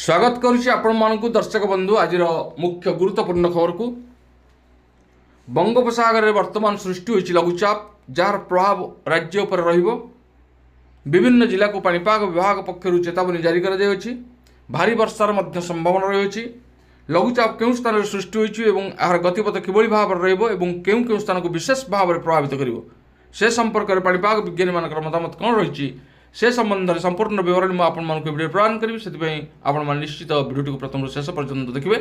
स्वागत करुच्ची आपण दर्शक बंधु आज मुख्य गुरुत्वपूर्ण खबर को बंगोपसागर में वर्तमान सृष्टि होती लघुचाप जार प्रभाव राज्य उपर विभिन्न जिला को पाणीपाग विभाग पक्षर चेतावनी जारी कर भारी वर्षार संभावना रही लघुचाप क्यों स्थान सृष्टि होती यार गतिपथ किभली भाव क्यों स्थान को विशेष भाव में प्रभावित कर से संपर्क में पाणीपाग विज्ञानी मान मतामत कौन रही से संबंध में संपूर्ण विवरण में आपण मानक वीडियो प्रदान करी से आपण निश्चित वीडियो को प्रथम शेष पर्यंत देखिए।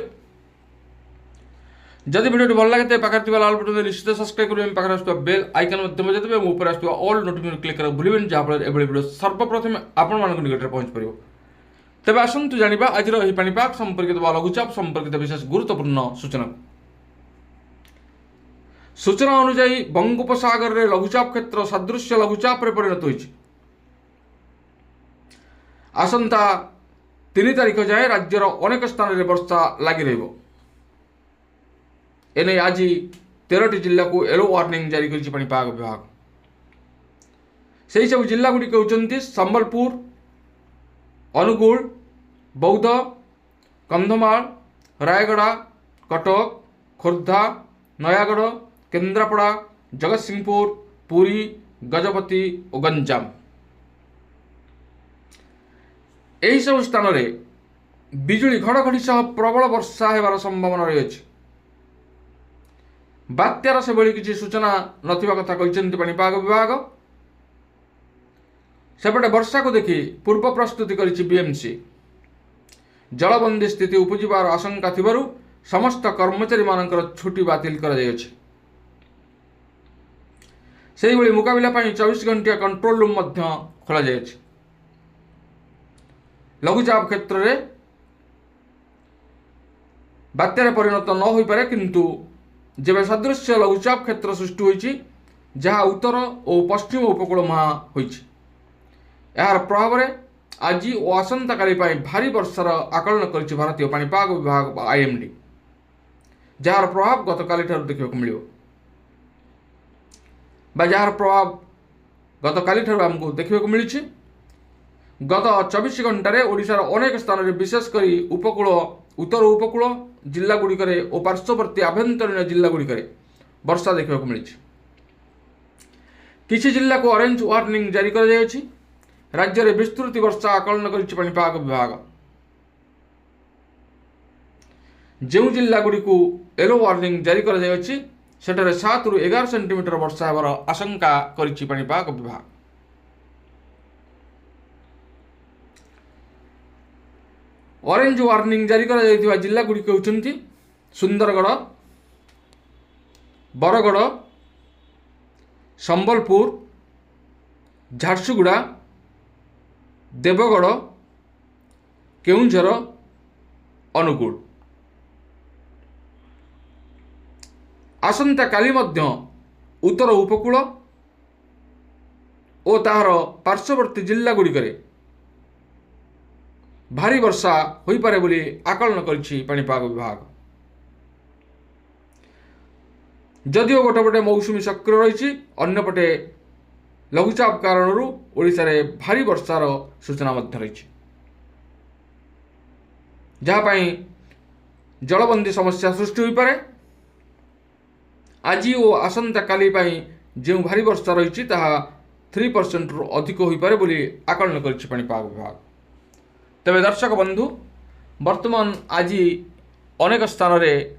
जदि वीडियो भल लगे पाखे लाल बटन निश्चित सब्सक्राइब करेंगे पाखे बेल आइकन बजाते ऊपर आसुवा ऑल नोटिफिकेशन क्लिक कर भूलें जहाँफल एभली वीडियो सर्वप्रथम आपण मान निकट पहुँच पार। तेज आसतु जाना आज पाणीपाग संपर्कित लघुचाप संपर्कित विशेष गुरुत्वपूर्ण सूचना अनुजाई बंगोपसागर में लघुचाप क्षेत्र सदृश्य लघुचाप परिणत होती आसंता 3 तारिख जाए राज्यर अनेक स्थान में वर्षा लगी रने आज 13टी जिला को येलो वार्निंग जारी कर पाणीपाग विभाग से सब जिला गुड़िक होती संबलपुर अनुगुल बौद्ध कंधमाल रायगड़ा कटक खोर्धा नयागढ़ केन्द्रापड़ा जगतसिंहपुर पुरी गजपति और गंजाम यही सब स्थान में बिजुली घड़घड़ी सह प्रबल वर्षा होवार संभावना रही है। बात्यार से भली किसी सूचना नथिबा कथा कहते पाणीपाग विभाग सेपटे वर्षा को देखी पूर्व प्रस्तुति करिछि बीएमसी जलबंदी स्थिति उपजिबार आशंका थिबारु समस्त कर्मचारी मानकर छुट्टी बातिल करा जायछि। सेहि भली मुकाबिला पई 24 घंटिया कंट्रोल रूम मध्य खोला जायछि। लघुचाप क्षेत्र में बात्यार परिणत न हो पारे किंतु जेबे सदृश्य लघुचाप क्षेत्र सृष्टि होइछि जहाँ उत्तर और पश्चिम उपकूल मुहां होइछि यार प्रभाव में आज और आसंता काली भारी वर्षार आकलन कर भारतीय पाणीपाग विभाग आईएमडी जार प्रभाव गतकाली देखा मिल जार प्रभाव गतकाली आमको देखा मिली। गत 24 घंटे ओडिशार अनेक स्थान में विशेषकर उपकूल उत्तर उपकूल जिला गुड़िक और पार्श्ववर्ती आभ्यंतरीण जिला गुड़िक वर्षा देखा मिली। किसी जिला को ऑरेंज वार्निंग जारी कर राज्य में विस्तृत वर्षा आकलन कर पाणीपाग विभाग जो जिला गुड़ी को येलो वार्निंग जारी कर 7 ରୁ 11 सेंटीमीटर वर्षा होवार आशंका कर पाणीपाग विभाग। ऑरेंज वार्निंग जारी कर जिला गुड़िक होती सुंदरगढ़ बरगढ़ संबलपुर झारसुगुड़ा देवगढ़ केउंझर अनुगुल आसंता काली मध्य उत्तर उपकूल और तार पार्श्ववर्ती जिला गुड़िक भारी वर्षा हो पारे बोली आकलन करिछि पाणीपाग विभाग। जदिओ गोटेपटे मौसुमी सक्रिय रही अन्यपटे लघुचाप कारण ओडिशा रे भारी वर्षार सूचना रही जहाँपाई जलबंदी समस्या सृष्टि हो पारे। आज और आसंता काली जो भारी वर्षा रही 3% रु अधिक हो पारे बोली आकलन करिछि पाणीपाग विभाग। तेज दर्शक बंधु वर्तमान आज अनेक स्थान में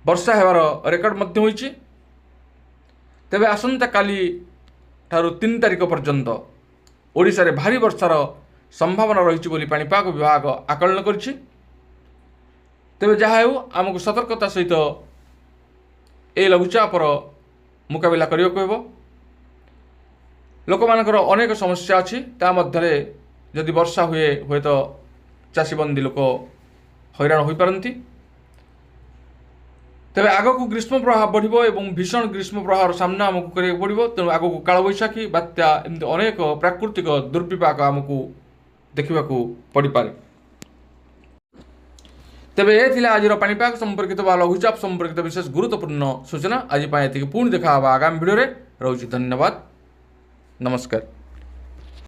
वर्षा होवार रेकर्ड होइछि। तेज आसंता काली ठारू 3 तारिख पर्यंत ओडिशा रे भारी वर्षार संभावना रही बोली पाणीपाग विभाग आकलन करिछि। तेज जहाँ हो आमको सतर्कता सहित ए लघुचापर मुकाबिला करने को लोक मानकर अनेक समस्या अच्छी ता मध्य जदि वर्षा हुए तो चाषीबंदी लोक हैरान हो पारती। तेज आग को ग्रीष्म प्रभाव बढ़ो और भीषण ग्रीष्म प्रभाव सामना आमको करा पड़ो। तेणु आग को कालबैशाखी बात्या एमती अनेक प्राकृतिक दुर्विपाक आमको देखा पड़ पारे। तेबे ये आज पाणीपाग संपर्कित लघुचाप संपर्कित विशेष गुरुत्वपूर्ण सूचना आज पुणी देखा आगामी वीडियो रे। रोची धन्यवाद नमस्कार।